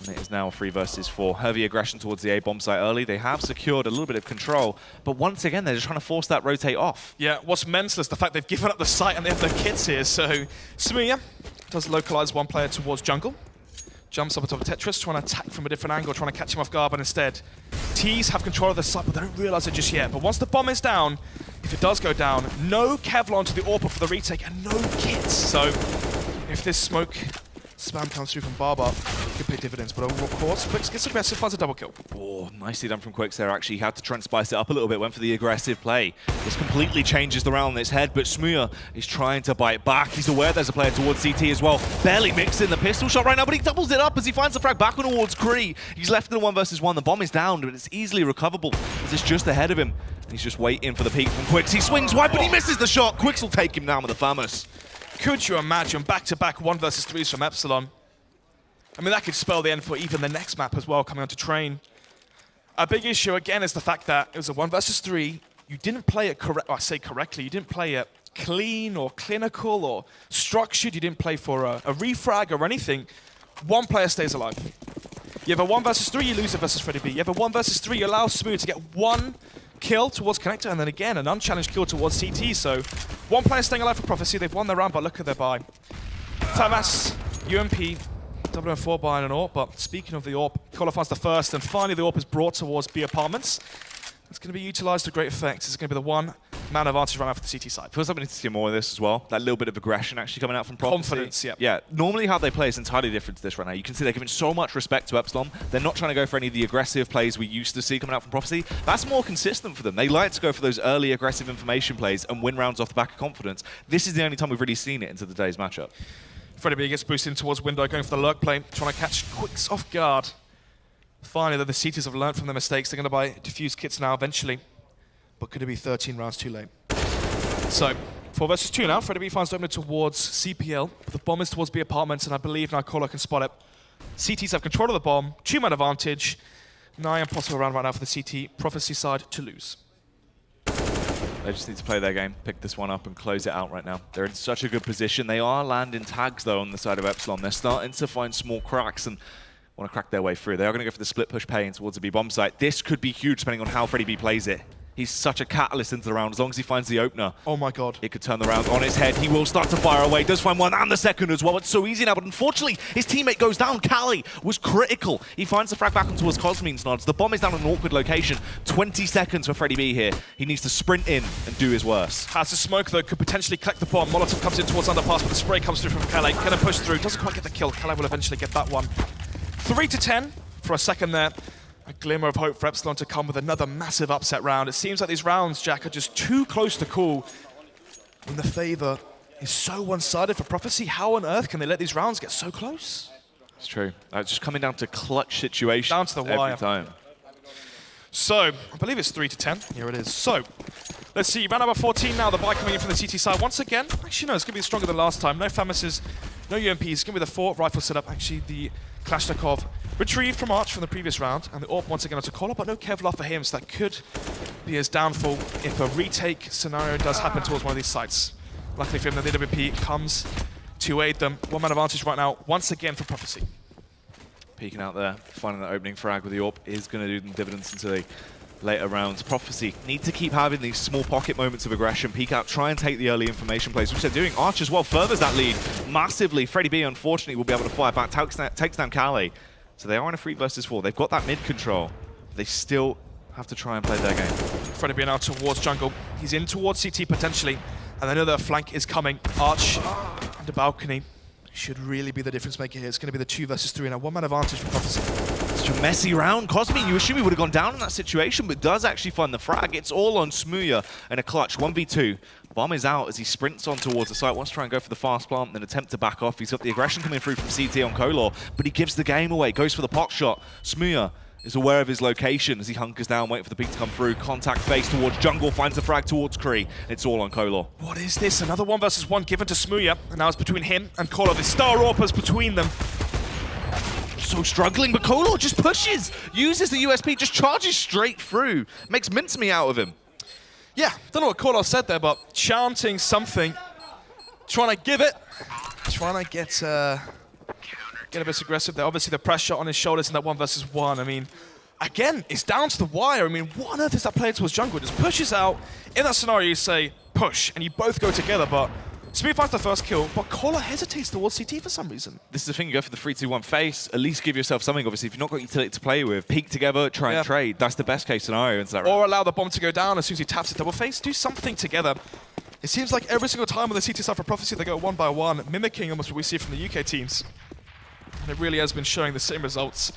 And it is now 3 versus 4. Heavy aggression towards the A-bomb site early. They have secured a little bit of control, but once again, they're just trying to force that rotate off. Yeah, what's mental is the fact they've given up the site and they have their kits here. So Smooya does localize one player towards jungle. Jumps up on top of Tetris, trying to attack from a different angle, trying to catch him off guard, but instead, T's have control of the site, but they don't realize it just yet. But once the bomb is down, if it does go down, no Kevlar to the AWP for the retake and no kits. So if this smoke spam comes through from Barbar, it could pay dividends. But overall, of course, Quicks gets aggressive, finds a double kill. Oh, nicely done from Quicks there, actually. He had to try and spice it up a little bit, went for the aggressive play. This completely changes the round on its head, but Smooya is trying to bite back. He's aware there's a player towards CT as well. Barely mixed in the pistol shot right now, but he doubles it up as he finds the frag back on towards Kree. He's left in a 1 versus 1. The bomb is down, but it's easily recoverable as it's just ahead of him. And he's just waiting for the peek from Quicks. He swings wide, but he misses the shot. Quicks will take him down with the Famous. Could you imagine back-to-back 1 versus 3s from Epsilon? I mean, that could spell the end for even the next map as well, coming on to Train. A big issue, again, is the fact that it was a 1 versus 3. You didn't play it correctly. You didn't play it clean or clinical or structured. You didn't play for a refrag or anything. One player stays alive. You have a 1 versus 3, you lose it versus Freddy B. You have a 1 versus 3, you allow Smooth to get 1 kill towards Connector, and then again, an unchallenged kill towards CT. So, 1 player staying alive for Prophecy. They've won their round, but look at their buy. Tamas, UMP, WM4 buying an AWP, but speaking of the AWP, Kola finds the first, and finally the AWP is brought towards B apartments. It's going to be utilized to great effect. It's going to be the 1-man advantage right now for the CT side. Feels like we need to see more of this as well. That little bit of aggression actually coming out from Prophecy. Confidence, yeah. Yeah, normally how they play is entirely different to this right now. You can see they're giving so much respect to Epsilon. They're not trying to go for any of the aggressive plays we used to see coming out from Prophecy. That's more consistent for them. They like to go for those early aggressive information plays and win rounds off the back of confidence. This is the only time we've really seen it into today's matchup. Freddy B gets boosted in towards window, going for the lurk play, trying to catch Quicks off guard. Finally, the CTs have learned from their mistakes. They're going to buy defuse kits now eventually. But could it be 13 rounds too late? So, 4 versus 2 now. Freddy B finds the opener towards CPL. The bomb is towards B apartments, and I believe now Kola can spot it. CTs have control of the bomb. 2-man advantage. Nigh impossible round right now for the CT Prophecy side to lose. They just need to play their game, pick this one up and close it out right now. They're in such a good position. They are landing tags, though, on the side of Epsilon. They're starting to find small cracks and want to crack their way through. They are going to go for the split push pay in towards the B-bomb site. This could be huge depending on how Freddy B plays it. He's such a catalyst into the round. As long as he finds the opener, oh my god, it could turn the round on his head. He will start to fire away. Does find one and the second as well. It's so easy now, but unfortunately, his teammate goes down. Kali was critical. He finds the frag back on towards Cosmine's nods. The bomb is down in an awkward location. 20 seconds for Freddy B here. He needs to sprint in and do his worst. Has the smoke though, could potentially collect the bomb. Molotov comes in towards underpass, but the spray comes through from Kali. Gonna push through, doesn't quite get the kill. Kali will eventually get that one. 3 to 10 for a second there. A glimmer of hope for Epsilon to come with another massive upset round. It seems like these rounds, Jack, are just too close to call. When the favor is so one-sided for Prophecy, how on earth can they let these rounds get so close? It's true. It's just coming down to clutch situations down to the wire. every time. So, I believe it's 3 to 10. Here it is. So, let's see. Round number 14 now. The buy coming in from the CT side. Once again, actually, no, it's going to be stronger than last time. No Famouses, no UMPs. It's going to be the 4 rifle setup. Actually, the Kalashnikov retrieved from Arch from the previous round. And the AWP once again onto Kola, but no Kevlar for him. So that could be his downfall if a retake scenario does happen towards one of these sites. Luckily for him, the DWP comes to aid them. 1-man advantage right now, once again for Prophecy. Peeking out there, finding that opening frag with the AWP is going to do them dividends into the later rounds. Prophecy need to keep having these small pocket moments of aggression, peek out, try and take the early information plays, which they're doing. Arch as well furthers that lead massively. Freddy B, unfortunately, will be able to fire back, takes down Kali. So they are in a 3 versus 4. They've got that mid control. They still have to try and play their game. Freddy B now towards jungle. He's in towards CT potentially, and they know their flank is coming. Arch and the balcony should really be the difference maker here. It's going to be the 2 versus 3 now. 1-man advantage for Prophecy. Such a messy round. Cosmi, you assume he would have gone down in that situation, but does actually find the frag. It's all on Smooya and a clutch. 1v2. Bomb is out as he sprints on towards the site. Wants to try and go for the fast plant, then attempt to back off. He's got the aggression coming through from CT on Kolor, but he gives the game away. Goes for the pot shot. Smooya is aware of his location as he hunkers down, waiting for the peak to come through. Contact face towards jungle, finds the frag towards Kree. It's all on Kolor. What is this? Another 1 versus 1 given to Smooya, and now it's between him and Kolor. The Star Orpers between them. So struggling, but Kolor just pushes, uses the USP, just charges straight through. Makes mincemeat out of him. Yeah, don't know what Kolor said there, but chanting something, trying to give it, trying to get Get a bit aggressive there. Obviously, the pressure on his shoulders in that 1 versus 1. I mean, again, it's down to the wire. I mean, what on earth is that player towards jungle? Just pushes out. In that scenario, you say, push, and you both go together, but Smooth finds the first kill, but Kola hesitates towards CT for some reason. This is the thing, you go for the 3-2-1 face, at least give yourself something, obviously. If you've not got utility to play with, peek together, try and trade. That's the best case scenario into that round. Or allow the bomb to go down as soon as he taps it double face. Do something together. It seems like every single time on the CT side for Prophecy, they go 1 by 1, mimicking almost what we see from the UK teams. And it really has been showing the same results.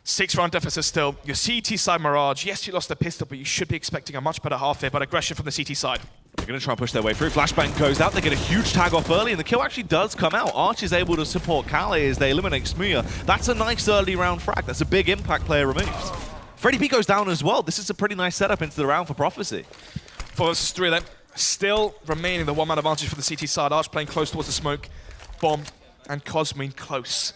6-round deficit still. Your CT side Mirage, yes, you lost the pistol, but you should be expecting a much better half here, but aggression from the CT side. They're going to try and push their way through. Flashbang goes out. They get a huge tag off early, and the kill actually does come out. Arch is able to support Calais as they eliminate Smuya. That's a nice early round frag. That's a big impact player removed. Freddy P goes down as well. This is a pretty nice setup into the round for Prophecy. 4 versus 3 then. Still remaining the one-man advantage for the CT side. Arch playing close towards the smoke. Bomb and Cosmin close.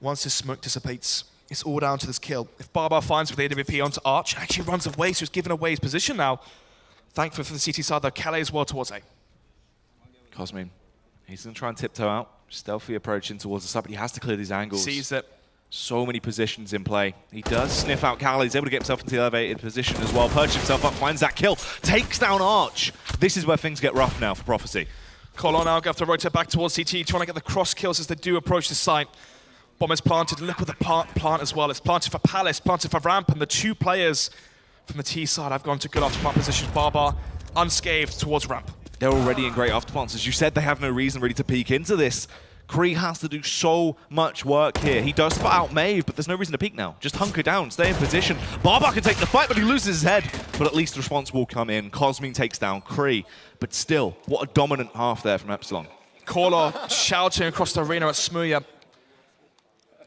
Once his smoke dissipates, it's all down to this kill. If Barbar finds with the AWP onto Arch, actually runs away, so he's given away his position now. Thankful for the CT side, though. Calais as well towards A. Cosmin, he's going to try and tiptoe out. Stealthy approaching towards the side, but he has to clear these angles. Sees it. So many positions in play. He does sniff out Calais. He's able to get himself into the elevated position as well. Perches himself up, finds that kill. Takes down Arch. This is where things get rough now for Prophecy. Colon now have to rotate back towards CT, trying to get the cross kills as they do approach the site. Bomb is planted. Look at the plant as well. It's planted for Palace, planted for Ramp, and the 2 players from the T side have gone to good afterplant positions. Barbar unscathed towards Ramp. They're already in great afterplants. As you said, they have no reason really to peek into this. Kree has to do so much work here. He does spot out Maeve, but there's no reason to peek now. Just hunker down, stay in position. Barbar can take the fight, but he loses his head. But at least the response will come in. Cosmin takes down Kree. But still, what a dominant half there from Epsilon. Caller shouting across the arena at Smuya,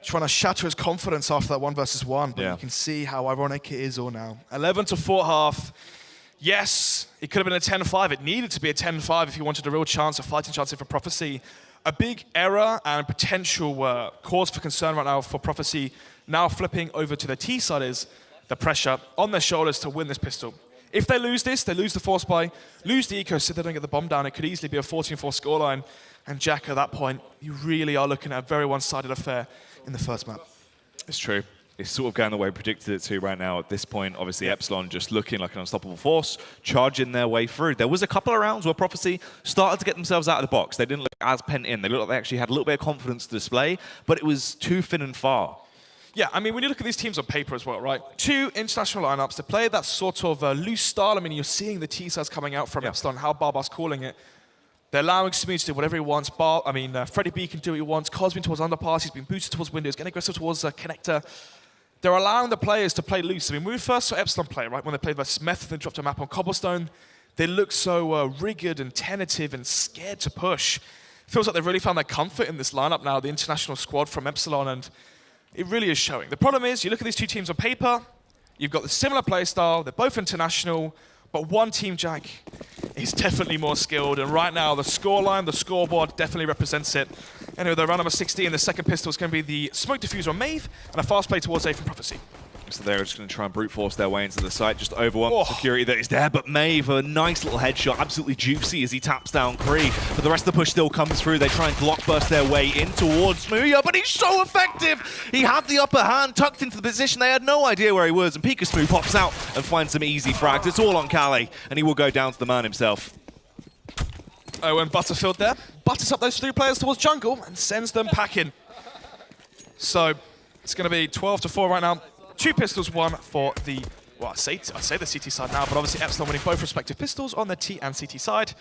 trying to shatter his confidence after that 1 versus 1. But you can see how ironic it is all now. 11-4 half. Yes, it could have been a 10-5. It needed to be a 10-5 if you wanted a real chance, a fighting chance here for Prophecy. A big error and potential cause for concern right now for Prophecy. Now flipping over to the T side is the pressure on their shoulders to win this pistol. If they lose this, they lose the force buy, lose the eco, so they don't get the bomb down. It could easily be a 14-4 scoreline. And Jack, at that point, you really are looking at a very one-sided affair in the first map. It's true. It's sort of going the way we predicted it to right now at this point. Obviously, Epsilon just looking like an unstoppable force, charging their way through. There was a couple of rounds where Prophecy started to get themselves out of the box. They didn't look as pent in. They looked like they actually had a little bit of confidence to display, but it was too thin and far. Yeah, I mean, when you look at these teams on paper as well, right? 2 international lineups. They play that sort of loose style. I mean, you're seeing the T-sides coming out from Epsilon, how Barbar's calling it. They're allowing Smooth to do whatever he wants. Freddy B can do what he wants. Cosmin towards underpass. He's been boosted towards windows, getting aggressive towards connector. They're allowing the players to play loose. I mean, when we first saw Epsilon play, right, when they played versus Method and dropped a map on Cobblestone, they looked so rigid and tentative and scared to push. Feels like they've really found their comfort in this lineup now, the international squad from Epsilon, and it really is showing. The problem is, you look at these 2 teams on paper, you've got the similar play style, they're both international, but one team, Jack, is definitely more skilled, and right now, the scoreline, the scoreboard definitely represents it. Anyway, the round number 16, the second pistol is going to be the smoke diffuser on Maeve, and a fast play towards A from Prophecy. So they're just going to try and brute force their way into the site, just overwhelm security that is there. But Maeve, a nice little headshot, absolutely juicy as he taps down Kree. But the rest of the push still comes through. They try and Glock burst their way in towards Smuya, but he's so effective! He had the upper hand, tucked into the position. They had no idea where he was, and Pika Smoo pops out and finds some easy frags. It's all on Calais, and he will go down to the man himself. Oh, and Butterfield there butters up those 3 players towards jungle and sends them packing. So it's going to be 12-4 right now. 2 pistols, 1 for the, well, I say the CT side now, but obviously Epsilon winning both respective pistols on the T and CT side.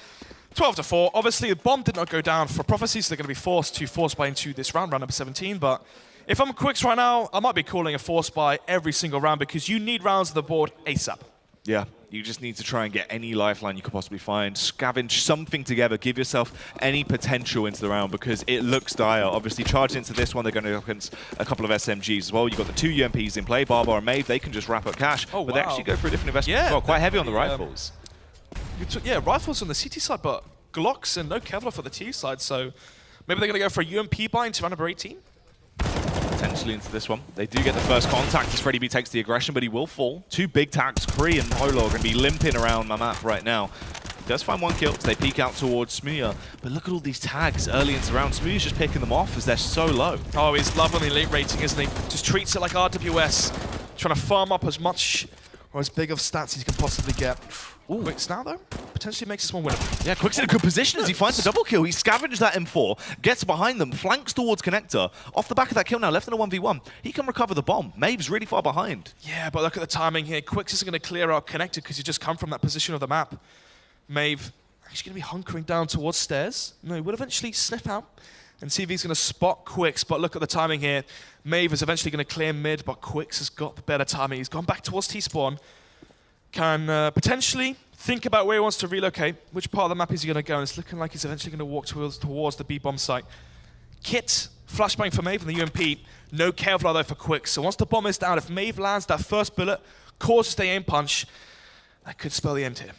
12-4. Obviously, the bomb did not go down for Prophecy, so they're going to be forced to force buy into this round number 17. But if I'm Quicks right now, I might be calling a force buy every single round because you need rounds on the board ASAP. Yeah, you just need to try and get any lifeline you could possibly find. Scavenge something together. Give yourself any potential into the round because it looks dire. Obviously, charged into this one, they're going to go against a couple of SMGs as well. You've got the 2 UMPs in play. Barbar and Maeve, they can just wrap up cash. Oh, but they actually go for a different investment as well. Quite heavy on the rifles. Rifles on the CT side, but Glocks and no Kevlar for the T side. So maybe they're going to go for a UMP buy into round number 18. Potentially into this one. They do get the first contact as Freddy B takes the aggression, but he will fall. 2 big tags, Kree and Holo, are going to be limping around my map right now. Does find one kill as they peek out towards Smuya. But look at all these tags early into the round. Smuya's just picking them off as they're so low. Oh, he's loving the elite rating, isn't he? Just treats it like RWS, trying to farm up as much or as big of stats as he can possibly get. Ooh. Quicks now, though, potentially makes this one winnable. Yeah, Quick's in a good position as he finds a double kill. He scavenges that M4, gets behind them, flanks towards Connector. Off the back of that kill now, left in a 1v1. He can recover the bomb. Maeve's really far behind. Yeah, but look at the timing here. Quicks isn't going to clear out Connector because he just come from that position of the map. Maeve actually going to be hunkering down towards stairs. No, he will eventually sniff out and see if he's going to spot Quicks. But look at the timing here. Maeve is eventually going to clear mid, but Quicks has got the better timing. He's gone back towards T-spawn. Can potentially think about where he wants to relocate. Which part of the map is he going to go? And it's looking like he's eventually going to walk towards the B-bomb site. Kit, flashbang for Maeve and the UMP. No Kevlar though for Quicks. So once the bomb is down, if Maeve lands that first bullet, causes the aim punch, that could spell the end here.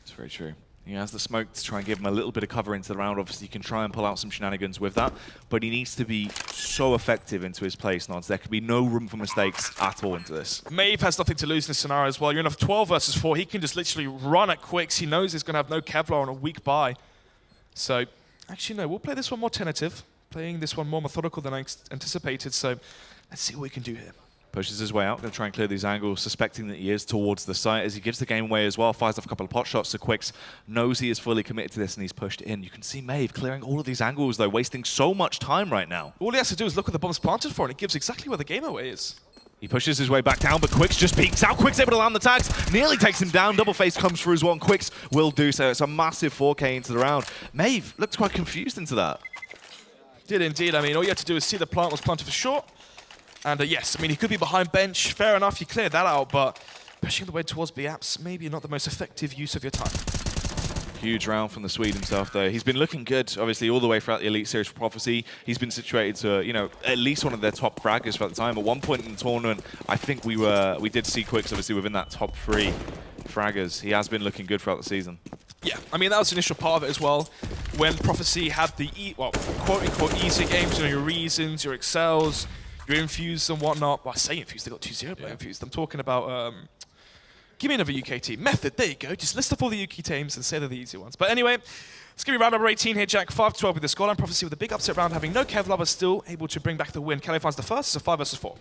It's very true. He has the smoke to try and give him a little bit of cover into the round. Obviously, he can try and pull out some shenanigans with that, but he needs to be so effective into his place nods. There could be no room for mistakes at all into this. Maeve has nothing to lose in this scenario as well. You're in a 12 versus 4. He can just literally run at Quicks. He knows he's going to have no Kevlar on a weak buy. So, actually, no, we'll play this one more tentative, playing this one more methodical than I anticipated. So, let's see what we can do here. Pushes his way out, going to try and clear these angles, suspecting that he is towards the site as he gives the game away as well, fires off a couple of pot shots, so Quicks knows he is fully committed to this and he's pushed in. You can see Maeve clearing all of these angles though, wasting so much time right now. All he has to do is look at the bombs planted for and it gives exactly where the game away is. He pushes his way back down, but Quicks just peeks out. Quicks able to land the tags, nearly takes him down. Double face comes through as well, and Quicks will do so. It's a massive 4K into the round. Maeve looked quite confused into that. Did indeed. I mean, all you had to do is see the plant was planted for short. And yes, I mean, he could be behind bench. Fair enough, you cleared that out, but pushing the way towards B-apps, maybe not the most effective use of your time. Huge round from the Swede himself, though. He's been looking good, obviously, all the way throughout the Elite Series for Prophecy. He's been situated to, you know, at least one of their top fraggers throughout the time. At one point in the tournament, I think we did see Quicks, obviously, within that top 3 fraggers. He has been looking good throughout the season. Yeah, I mean, that was the initial part of it as well. When Prophecy had the, quote-unquote, easy games, you know, your Reasons, your Excels, your Infused and whatnot. Well, I say Infused, they got 2-0 by Infused. I'm talking about, give me another UK team. Method, there you go. Just list off all the UK teams and say they're the easy ones. But anyway, let's give you round number 18 here, Jack. 5-12 with the scoreline. Prophecy with a big upset round, having no Kevlar, but still able to bring back the win. Kelly finds the first. It's a 5 versus 4.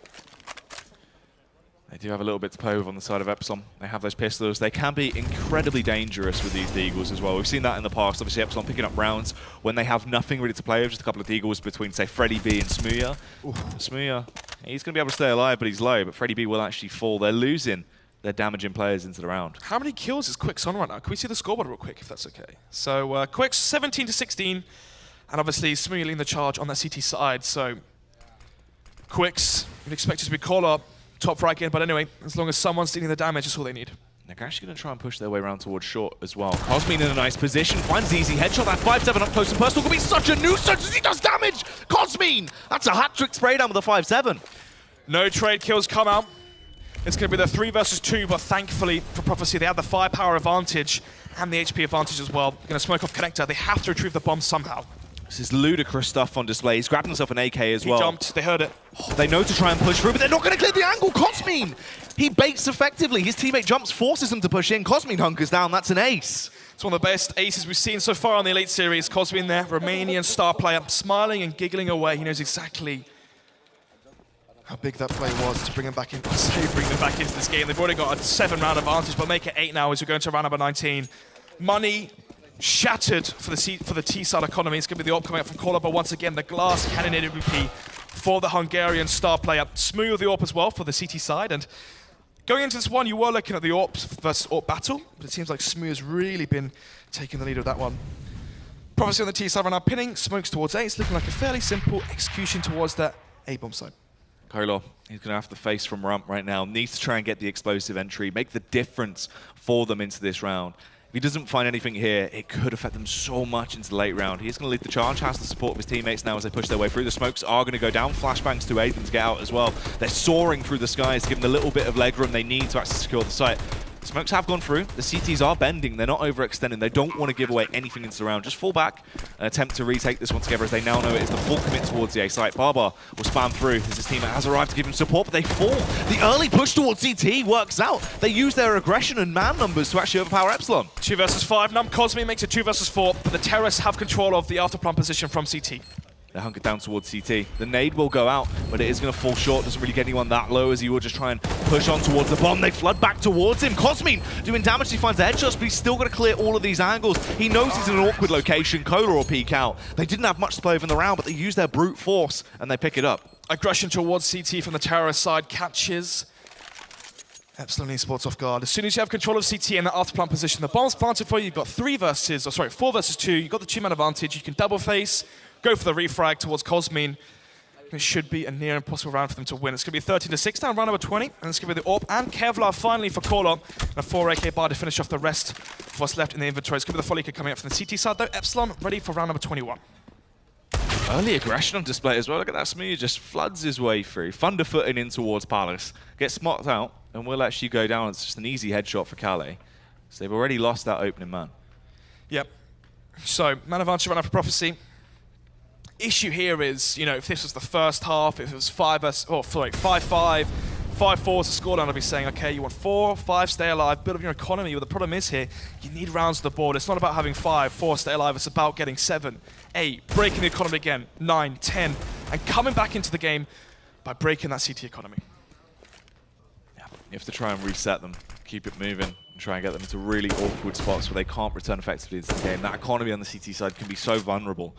They do have a little bit to play with on the side of Epsilon. They have those pistols. They can be incredibly dangerous with these Deagles as well. We've seen that in the past. Obviously, Epsilon picking up rounds when they have nothing really to play with, just a couple of Deagles between, say, Freddy B and Smuya. Smuya, he's going to be able to stay alive, but he's low. But Freddy B will actually fall. They're losing their damaging players into the round. How many kills is Quicks on right now? Can we see the scoreboard real quick, if that's okay? So, Quicks 17-16, and obviously Smuya leading the charge on that CT side. So, Quicks, you'd expect it to be call up. Top right again, but anyway, as long as someone's dealing the damage, that's all they need. They're actually going to try and push their way around towards short as well. Cosmin in a nice position, finds the easy headshot. That 5-7 up close and personal could be such a nuisance as he does damage! Cosmin! That's a hat-trick spray down with a 5-7. No trade kills come out. It's going to be the 3 versus 2, but thankfully for Prophecy, they have the firepower advantage and the HP advantage as well. Going to smoke off Connector. They have to retrieve the bomb somehow. This is ludicrous stuff on display. He's grabbing himself an AK as well. He jumped, they heard it. Oh, they know to try and push through, but they're not going to clear the angle. Cosmin! He baits effectively. His teammate jumps, forces him to push in. Cosmin hunkers down. That's an ace. It's one of the best aces we've seen so far on the Elite Series. Cosmin there, Romanian star player, smiling and giggling away. He knows exactly how big that play was to bring him back in. Bring them back into this game. They've already got a 7-round advantage, but make it 8 now as we're going to round number 19. Money shattered for the T-side economy. It's going to be the AWP coming up from Call-Up, but once again, the glass cannonade MVP for the Hungarian star player. Smooth the AWP as well for the CT side, and going into this one, you were looking at the AWP versus AWP battle, but it seems like Smooth has really been taking the lead of that one. Prophecy on the T-side right now, pinning smokes towards A. It's looking like a fairly simple execution towards that A-bomb side. Kolo, he's going to have to face from ramp right now. Needs to try and get the explosive entry, make the difference for them into this round. If he doesn't find anything here, it could affect them so much into the late round. He's going to lead the charge, has the support of his teammates now as they push their way through. The smokes are going to go down. Flashbangs to Aiden to get out as well. They're soaring through the skies to give them the little bit of leg room they need to actually secure the site. Smokes have gone through. The CTs are bending. They're not overextending. They don't want to give away anything into the round. Just fall back and attempt to retake this one together, as they now know it is the full commit towards the A site. Barbar will spam through as his teammate has arrived to give him support, but they fall. The early push towards CT works out. They use their aggression and man numbers to actually overpower Epsilon. 2 versus 5. Now Cosme makes it 2 versus 4, but the terrorists have control of the afterplant position from CT. They're hunkered down towards CT. The nade will go out, but it is going to fall short. Doesn't really get anyone that low, as he will just try and push on towards the bomb. They flood back towards him. Cosme doing damage. He finds the headshots, but he's still got to clear all of these angles. He knows he's in an awkward location. Cola will peek out. They didn't have much to play over in the round, but they use their brute force, and they pick it up. Aggression towards CT from the terrorist side catches Epsilon Esports off guard. As soon as you have control of CT in that afterplant position, the bomb's planted for you. You've got 4 versus 2. You've got the 2-man advantage. You can double face. Go for the refrag towards Cosme. It should be a near impossible round for them to win. It's going to be 13-6 down, round number 20. And it's going to be the AWP and Kevlar finally for Caller. And a 4 AK bar to finish off the rest of what's left in the inventory. It's going to be the Follica coming up from the CT side, though. Epsilon ready for round number 21. Early aggression on display as well. Look at that. Smooth just floods his way through. Thunderfooting in towards Palace. Gets smocked out and will actually go down. It's just an easy headshot for Calais. So they've already lost that opening man. Yep. So, man advantage run up for Prophecy. Issue here is, you know, if this was the first half, if it was 5-5, 5-4 is the scoreline, I'll be saying, okay, you want 4, 5, stay alive, build up your economy. But the problem is here, you need rounds to the board. It's not about having 5, 4, stay alive. It's about getting 7, 8, breaking the economy again, 9, 10, and coming back into the game by breaking that CT economy. Yeah, you have to try and reset them, keep it moving, and try and get them into really awkward spots where they can't return effectively into the game. That economy on the CT side can be so vulnerable.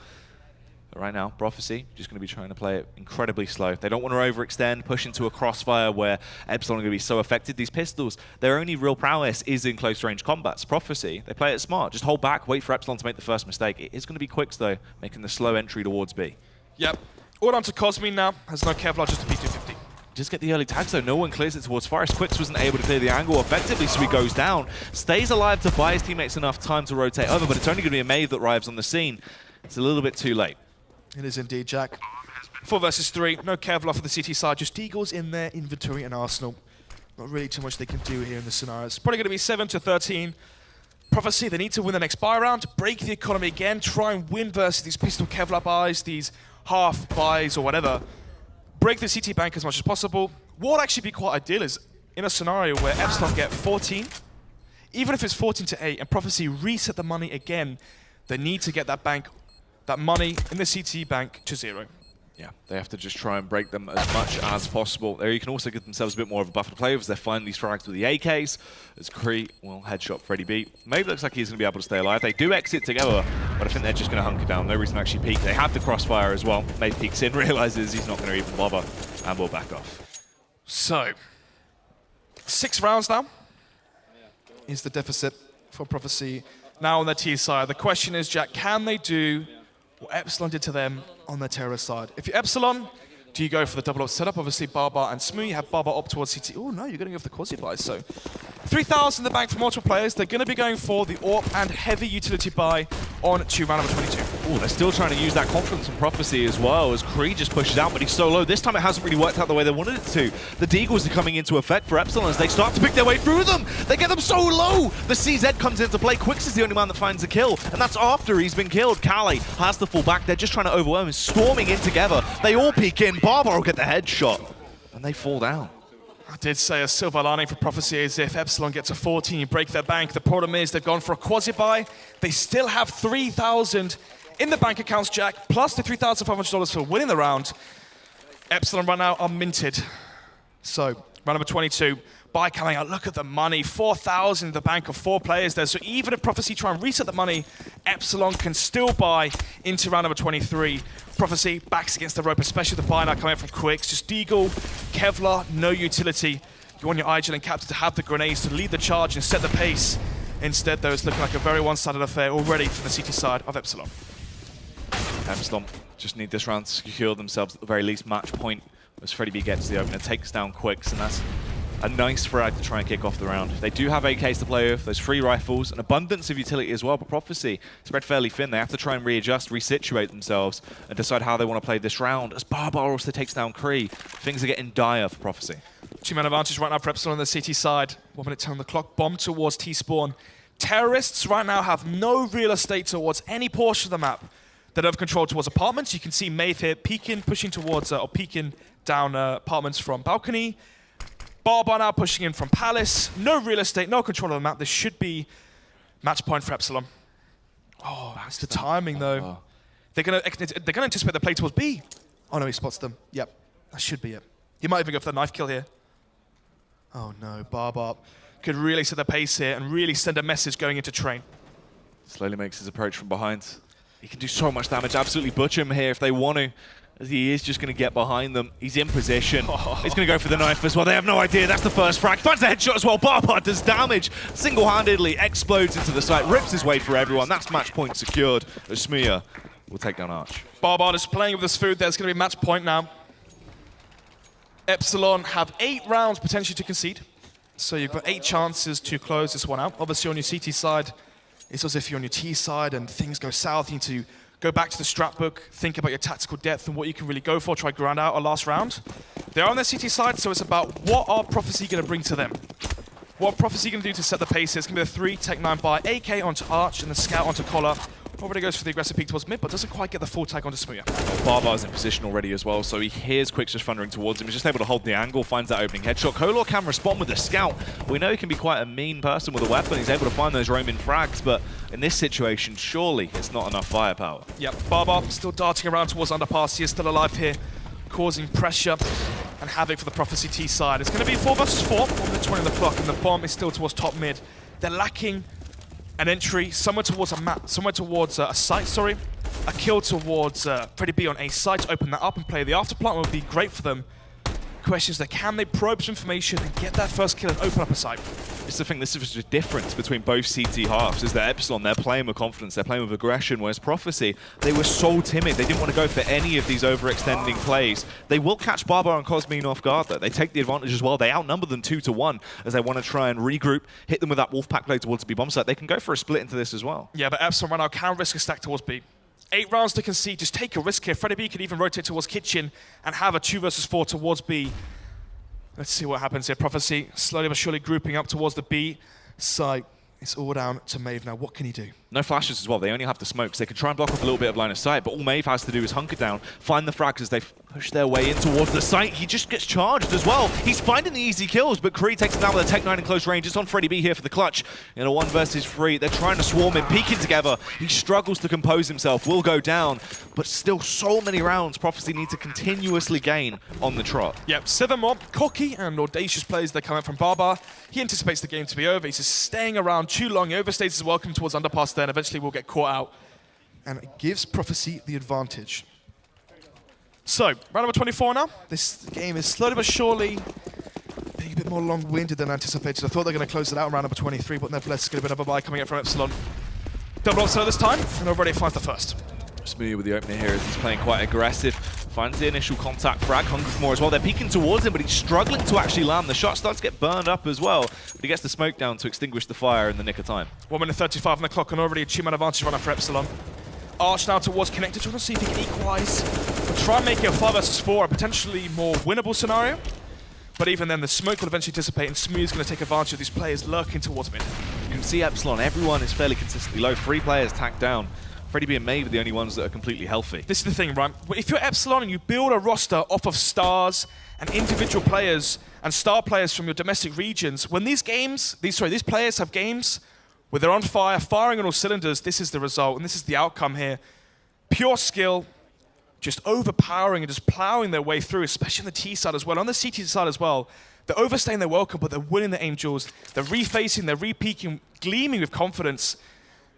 But right now, Prophecy just going to be trying to play it incredibly slow. They don't want to overextend, push into a crossfire where Epsilon are going to be so affected. These pistols, their only real prowess is in close-range combats. Prophecy, they play it smart. Just hold back, wait for Epsilon to make the first mistake. It is going to be Quicks, though, making the slow entry towards B. Yep. All down to Cosme now. Has no Kevlar, just a P250. Just get the early tags, though. No one clears it towards Forest. Quicks wasn't able to clear the angle effectively, so he goes down. Stays alive to buy his teammates enough time to rotate over, but it's only going to be a Maeve that arrives on the scene. It's a little bit too late. It is indeed, Jack. 4 versus 3, no Kevlar for the CT side, just Deagles in their inventory and arsenal. Not really too much they can do here in this scenario. It's probably going to be 7-13. Prophecy, they need to win the next buy round, break the economy again, try and win versus these pistol Kevlar buys, these half buys or whatever. Break the CT bank as much as possible. What would actually be quite ideal is in a scenario where Epsilon get 14, even if it's 14-8, and Prophecy reset the money again, they need to get that bank, that money in the CT bank to 0. Yeah, they have to just try and break them as much as possible. There you can also give themselves a bit more of a buffer to play with as they're finding these frags with the AKs. As Cree will headshot Freddy B. Maybe looks like he's going to be able to stay alive. They do exit together, but I think they're just going to hunker down. No reason to actually peek. They have the crossfire as well. Maybe peeks in, realizes he's not going to even bother, and will back off. So, 6 rounds now is the deficit for Prophecy now on their T side. The question is, Jack, can they do what Epsilon did to them on their terrorist side? If you're Epsilon, do you go for the double up setup? Obviously, Barbar and Smooth. You have Barbar up towards CT. Oh, no, you're going to go for the quasi buy. So, 3,000 in the bank for multiple players. They're going to be going for the AWP and heavy utility buy on to round number 22. Oh, they're still trying to use that confidence and Prophecy as well as Cree just pushes out, but he's so low. This time it hasn't really worked out the way they wanted it to. The Deagles are coming into effect for Epsilon as they start to pick their way through them. They get them so low. The CZ comes into play. Quicks is the only man that finds the kill, and that's after he's been killed. Calais has to fall back. They're just trying to overwhelm him, storming in together. They all peek in. Barbar will get the headshot, and they fall down. I did say a silver lining for Prophecy is if Epsilon gets a 14, you break their bank. The problem is they've gone for a quasi-buy. They still have 3,000 in the bank accounts, Jack, plus the $3,500 for winning the round. Epsilon right now are minted. So, round number 22, buy coming out. Look at the money, 4,000 in the bank of 4 players there. So even if Prophecy try and reset the money, Epsilon can still buy into round number 23. Prophecy backs against the rope, especially the buy now coming out from Quicks. Just Deagle, Kevlar, no utility. You want your IGL and Captain to have the grenades to lead the charge and set the pace. Instead, though, it's looking like a very one-sided affair already from the CT side of Epsilon. Epsilon just need this round to secure themselves at the very least match point as Freddy B gets the opener, takes down Quicks, and that's A nice frag to try and kick off the round. They do have AKs to play with, those 3 rifles, an abundance of utility as well, but Prophecy spread fairly thin. They have to try and readjust, resituate themselves, and decide how they want to play this round. As Barbar also takes down Kree, things are getting dire for Prophecy. 2-man advantage right now for Epsilon on the CT side. 1 minute 10 on the clock, bomb towards T-spawn. Terrorists right now have no real estate towards any portion of the map that have control towards apartments. You can see Maeve here peeking, pushing towards, or peeking down apartments from balcony. Barbar now pushing in from Palace. No real estate, no control of the map. This should be match point for Epsilon. Oh, that's the timing though. They're gonna anticipate the play towards B. Oh no, he spots them. Yep, that should be it. He might even go for the knife kill here. Oh no, Barbar could really set the pace here and really send a message going into train. Slowly makes his approach from behind. He can do so much damage, absolutely butcher him here if they want to. As he is just going to get behind them. He's in position. He's going to go for the knife as well. They have no idea. That's the first frag. Finds the headshot as well. Barbar does damage. Single-handedly explodes into the site. Rips his way through everyone. That's match point secured. Asmia will take down Arch. Barbar is playing with this food. There's going to be match point now. Epsilon have 8 rounds potentially to concede. So you've got 8 chances to close this one out. Obviously on your CT side, it's as if you're on your T side and things go south. You need to go back to the strat book, think about your tactical depth and what you can really go for, try to grind out a last round. They are on their CT side, so it's about what are Prophecy going to bring to them. What Prophecy going to do to set the pace? It's going to be the 3 Tech 9 buy, AK onto Arch and the Scout onto Collar. Already goes for the aggressive peek towards mid, but doesn't quite get the full tag onto Smooya. Barbar's in position already as well, so he hears Quicks just thundering towards him. He's just able to hold the angle, finds that opening headshot. Kolor can respond with the Scout. We know he can be quite a mean person with a weapon. He's able to find those roaming frags, but in this situation, surely it's not enough firepower. Yep, Barbar still darting around towards underpass. He is still alive here, causing pressure and havoc for the Prophecy T side. It's going to be 4 versus 4 on the 20 on the clock, and the bomb is still towards top mid. They're lacking an entry somewhere towards a map, somewhere towards a site, sorry. A kill towards Freddy B on A site to open that up and play the afterplant would be great for them. Question is that can they probe some information and get that first kill and open up a site? It's the thing, this is the difference between both CT halves, is that Epsilon, they're playing with confidence, they're playing with aggression, whereas Prophecy, they were so timid, they didn't want to go for any of these overextending plays. They will catch Barbar and Cosmine off guard though. They take the advantage as well, they outnumber them 2-1 as they want to try and regroup, hit them with that Wolfpack play towards B bomb site. They can go for a split into this as well. Yeah, but Epsilon right now can risk a stack towards B. 8 rounds to concede, just take a risk here. Freddy B could even rotate towards Kitchen and have a 2 versus 4 towards B. Let's see what happens here. Prophecy slowly but surely grouping up towards the B site. It's all down to Maeve now. What can he do? No flashes as well. They only have the smokes. They can try and block off a little bit of line of sight, but all Maeve has to do is hunker down, find the frags as they push their way in towards the site. He just gets charged as well. He's finding the easy kills, but Kree takes him down with a Tech 9 in close range. It's on Freddy B here for the clutch. In a 1 versus 3, they're trying to swarm him, peeking together. He struggles to compose himself, will go down, but still so many rounds Prophecy need to continuously gain on the trot. Yep, 7 more cocky and audacious plays that come out from Barbar. He anticipates the game to be over. He's just staying around too long. He overstays his welcome towards underpass there, and eventually will get caught out. And it gives Prophecy the advantage. So, round number 24 now. This game is slowly but surely being a bit more long-winded than anticipated. I thought they were going to close it out in round number 23, but nevertheless, it's going to be another buy coming out from Epsilon. Double upset this time, and already finds the first. Smooya with the opener here as he's playing quite aggressive. Finds the initial contact frag, hungry for more as well. They're peeking towards him, but he's struggling to actually land. The shot starts to get burned up as well, but he gets the smoke down to extinguish the fire in the nick of time. 1 minute 35 on the clock, and already a 2-man advantage runner for Epsilon. Arch now towards connected, trying to see if he can equalize. But try and make it a 5 versus 4, a potentially more winnable scenario. But even then, the smoke will eventually dissipate, and Smooth's going to take advantage of these players lurking towards mid. You can see Epsilon, everyone is fairly consistently low. 3 players tacked down. Freddy B and Maeve are the only ones that are completely healthy. This is the thing, right? If you're Epsilon and you build a roster off of stars and individual players and star players from your domestic regions, when these players have games where they're on fire, firing on all cylinders, this is the result, and this is the outcome here. Pure skill, just overpowering and just plowing their way through, especially on the T side as well, on the CT side as well. They're overstaying their welcome, but they're winning the Angels. They're refacing, they're re-peaking, gleaming with confidence.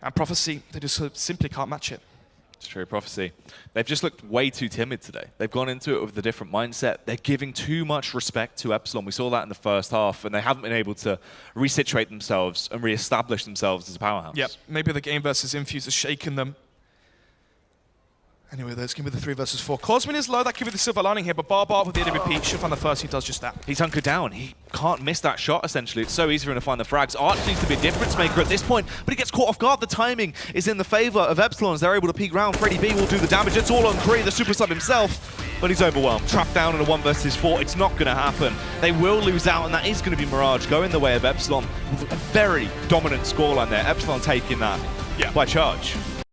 And Prophecy, they just simply can't match it. It's true, Prophecy. They've just looked way too timid today. They've gone into it with a different mindset. They're giving too much respect to Epsilon. We saw that in the first half, and they haven't been able to resituate themselves and re-establish themselves as a powerhouse. Yep, maybe the game versus Infuse has shaken them. Anyway, there's going to be the 3 versus 4. Cosmin is low, that could be the silver lining here, but Barbar with the AWP should find the first. He does just that. He's hunkered down. He can't miss that shot, essentially. It's so easy for him to find the frags. Arch needs to be a difference maker at this point, but he gets caught off guard. The timing is in the favor of Epsilon as they're able to peek round. Freddie B will do the damage. It's all on Kree, the super sub himself, but he's overwhelmed. Trapped down in a 1 versus 4. It's not going to happen. They will lose out, and that is going to be Mirage going the way of Epsilon with a very dominant scoreline there. Epsilon taking that by charge.